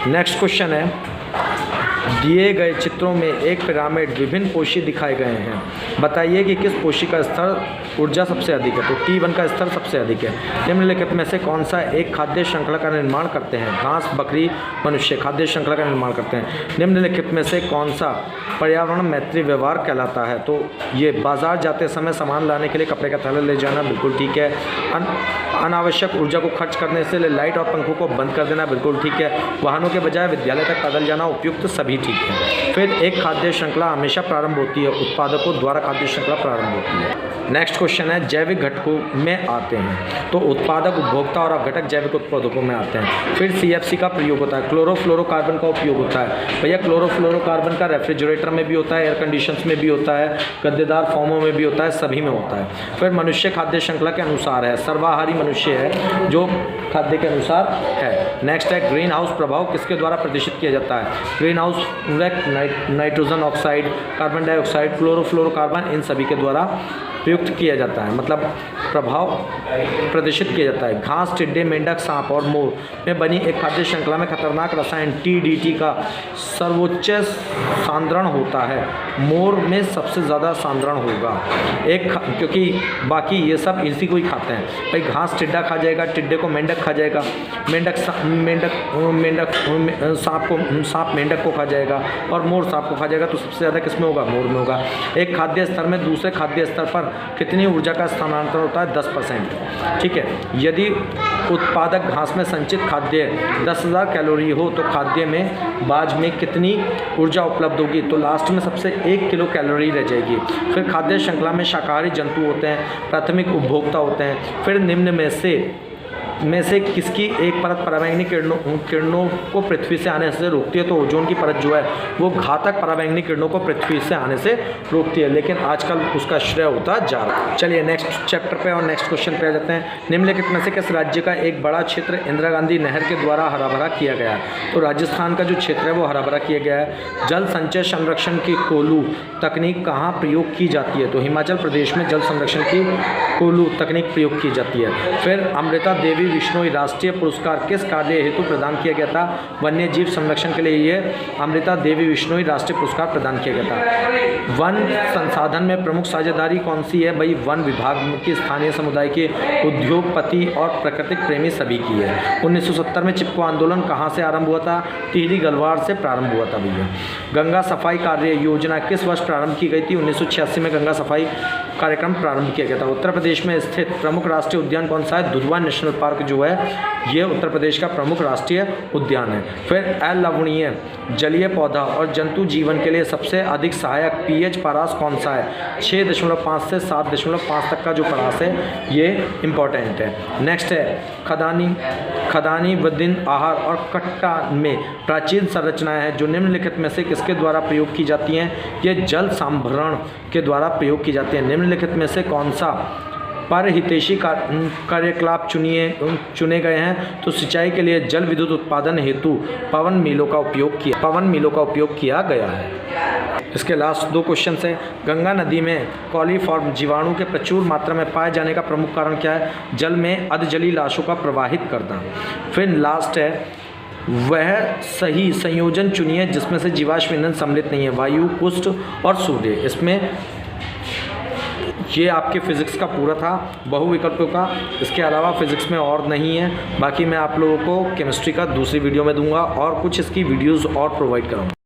Next question है, दिए गए चित्रों में एक पिरामिड विभिन्न पोषी दिखाए गए हैं, बताइए कि किस पोषी का स्तर ऊर्जा सबसे अधिक है। तो T1 का स्तर सबसे अधिक है। निम्नलिखित में से कौन सा एक खाद्य श्रृंखला का निर्माण करते हैं। घास, बकरी, मनुष्य खाद्य श्रृंखला का निर्माण करते हैं। निम्नलिखित में से कौन सा पर्यावरण मैत्री व्यवहार कहलाता है। तो ये बाजार जाते समय सामान लाने के लिए कपड़े का थैला ले जाना, बिल्कुल ठीक है। अनावश्यक ऊर्जा को खर्च करने से लाइट और पंखों को बंद कर देना, बिल्कुल ठीक है। वाहनों के बजाय विद्यालय तक पैदल जाना उपयुक्त, सभी ठीक है। फिर एक खाद्य श्रृंखला हमेशा प्रारंभ होती है, उत्पादकों द्वारा खाद्य श्रृंखला प्रारंभ होती है। नेक्स्ट क्वेश्चन है, जैविक घटकों में आते हैं। तो उत्पादक, उपभोक्ता और अपघटक जैविक उत्पादकों में आते हैं। फिर CFC का प्रयोग होता है, क्लोरोफ्लोरोकार्बन का उपयोग होता है। भैया क्लोरोफ्लोरोकार्बन का रेफ्रिजरेटर में भी होता है, एयर कंडीशंस में भी होता है, गद्देदार फॉर्मों में भी होता है, सभी में होता है। फिर मनुष्य खाद्य श्रृंखला के अनुसार है, सर्वाहारी मनुष्य है जो खाद्य के अनुसार है। नेक्स्ट है, ग्रीन हाउस प्रभाव किसके द्वारा प्रदर्शित किया जाता है। Greenhouse nitrogen oxide, carbon dioxide, chlorofluorocarbon, इन सभी के द्वारा प्रयुक्त किया जाता है, मतलब प्रभाव प्रदर्शित किया जाता है। घास, टिड्डे, मेंढक, सांप और मोर में बनी एक खाद्य श्रृंखला में खतरनाक रसायन TDT का सर्वोच्च सांद्रण होता है। मोर में सबसे ज़्यादा सांद्रण होगा क्योंकि बाकी ये सब इसी को ही खाते हैं। भाई घास टिड्डा खा जाएगा, टिड्डे को मेंढक खा जाएगा, सांप मेंढक को खा जाएगा और मोर सांप को खा जाएगा। तो सबसे ज़्यादा किस में होगा, मोर में होगा। एक खाद्य स्तर में दूसरे खाद्य स्तर पर कितनी ऊर्जा का स्थानांतरण होता है, 10%। ठीक है, यदि उत्पादक घास में संचित खाद्य 10,000 कैलोरी हो तो खाद्य में बाज में कितनी ऊर्जा उपलब्ध होगी। तो लास्ट में सबसे 1 किलो कैलोरी रह जाएगी। फिर खाद्य श्रृंखला में शाकाहारी जंतु होते हैं, प्राथमिक उपभोक्ता होते हैं। फिर निम्न में से किसकी एक परत पराबैंगनी किरणों को पृथ्वी से आने से रोकती है। तो ओजोन की परत जो है वो घातक पराबैंगनी किरणों को पृथ्वी से आने से रोकती है, लेकिन आजकल उसका श्रेय होता जा रहा है। चलिए नेक्स्ट चैप्टर पे और नेक्स्ट क्वेश्चन पे आ जाते हैं। निम्नलिखित में से किस राज्य का एक बड़ा क्षेत्र इंदिरा गांधी नहर के द्वारा हरा भरा किया गया है। तो राजस्थान का जो क्षेत्र है वो हरा भरा किया गया है। जल संचय संरक्षण की कोलू तकनीक कहाँ प्रयोग की जाती है। तो हिमाचल प्रदेश में जल संरक्षण की कोलू तकनीक प्रयोग की जाती है। फिर अमृता देवी विश्नोई राष्ट्रीय पुरस्कार किस कार्य हेतु प्रदान किया गया था। वन्य जीव संरक्षण के लिए ये अमृता देवी विश्नोई राष्ट्रीय पुरस्कार प्रदान किया गया था। वन संसाधन में प्रमुख साझेदारी कौन सी है। भाई वन विभाग की, स्थानीय समुदाय के, उद्योगपति और प्राकृतिक प्रेमी सभी की है। 1970 में चिपको आंदोलन कहाँ से आरंभ हुआ था। टिहरी गलवार से प्रारंभ हुआ था भैया। गंगा सफाई कार्य योजना किस वर्ष प्रारंभ की गई थी। 1986 में गंगा सफाई कार्यक्रम प्रारंभ किया गया था। उत्तर प्रदेश में स्थित प्रमुख राष्ट्रीय उद्यान कौन सा है। दुधवा नेशनल पार्क जो है ये उत्तर प्रदेश का प्रमुख राष्ट्रीय उद्यान है। फिर अलवणीय जलीय पौधा और जंतु जीवन के लिए सबसे अधिक सहायक पीएच परास कौन सा है। 6.5 से 7.5 तक का जो परास है ये इंपॉर्टेंट है। नेक्स्ट है, खदानी वदिन आहार और कट्टा में प्राचीन संरचनाएं हैं जो निम्नलिखित में से किसके द्वारा प्रयोग की जाती हैं। ये जल संभरण के द्वारा प्रयोग की जाती है। निम्नलिखित में से कौन सा परहितैषी कार्यकलाप चुने गए हैं। तो सिंचाई के लिए जल विद्युत उत्पादन हेतु पवन मिलों का उपयोग किया गया है। इसके लास्ट 2 क्वेश्चन है। गंगा नदी में कॉलीफॉर्म जीवाणु के प्रचुर मात्रा में पाए जाने का प्रमुख कारण क्या है। जल में अधजलीय लाशों का प्रवाहित करना। फिर लास्ट है, वह सही संयोजन चुनिए जिसमें से जीवाश्म ईंधन सम्मिलित नहीं है। वायु, पुष्ट और सूर्य। इसमें ये आपके फिज़िक्स का पूरा था, बहुविकल्पों का। इसके अलावा फिज़िक्स में और नहीं है। बाकी मैं आप लोगों को केमिस्ट्री का दूसरी वीडियो में दूंगा और कुछ इसकी वीडियोस और प्रोवाइड करूँगा।